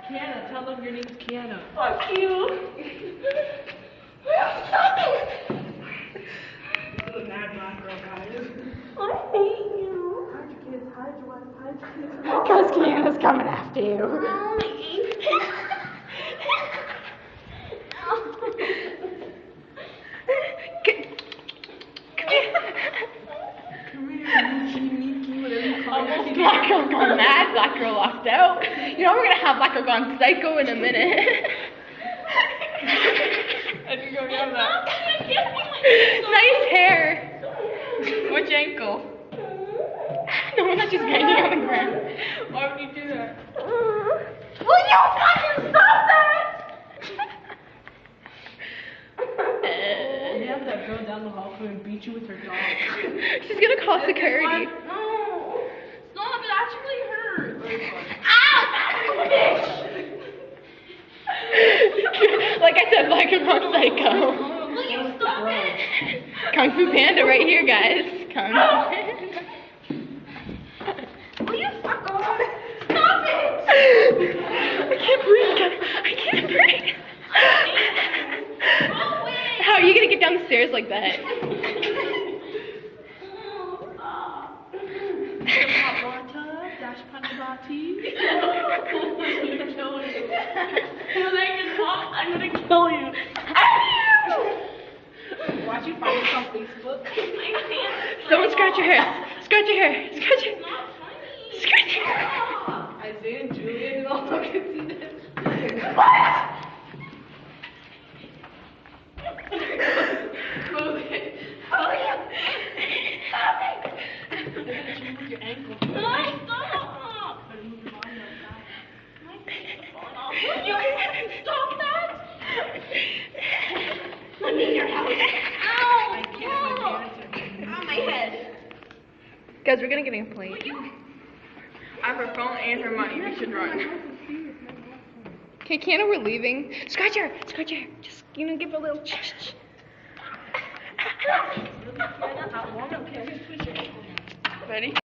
Kiana, tell them your name's Kiana. Fuck you. Stop it. This is a mad black girl, guys. I hate you. Hide your kids, hide your wife, hide your kids. Because Kiana's coming after you. Come here, Miki, whatever you call it. Black girl gone mad, black girl locked out. You know we're gonna have black girl gone psycho in a minute. I didn't go get that. Nice hair. Which ankle? The one that she's grinding on the ground. Why would you do that? Will you fucking stop that? You have that girl down the hall come and beat you with her dog. She's gonna call security. No. Stop, it actually hurt. Ow! Like I said, black girl gone psycho. Will you stop it? Kung Fu Panda right here, guys. Kung Fu Panda. Will you fuck off? Stop it! I can't breathe, guys. I can't breathe. How are you gonna get down the stairs like that? Dash Panabati. I'm gonna kill you. Watch you find us on Facebook. Someone scratch your hair. Scratch your hair. Scratch your Scratch your hair. Isaiah and Julian and all fucking see this. What? Move it. Oh, yeah. Stop it. You're gonna chew with your ankle. Stop. Better move your body outside. You can't stop that. Let me in your house. Ow. I can't. Ow, my head. Guys, we're gonna get a complaint. I have her phone and her money. We should run. Okay, Kiana, we're leaving. Scratch your hair. Scratch your hair. Just, give a little. Ready?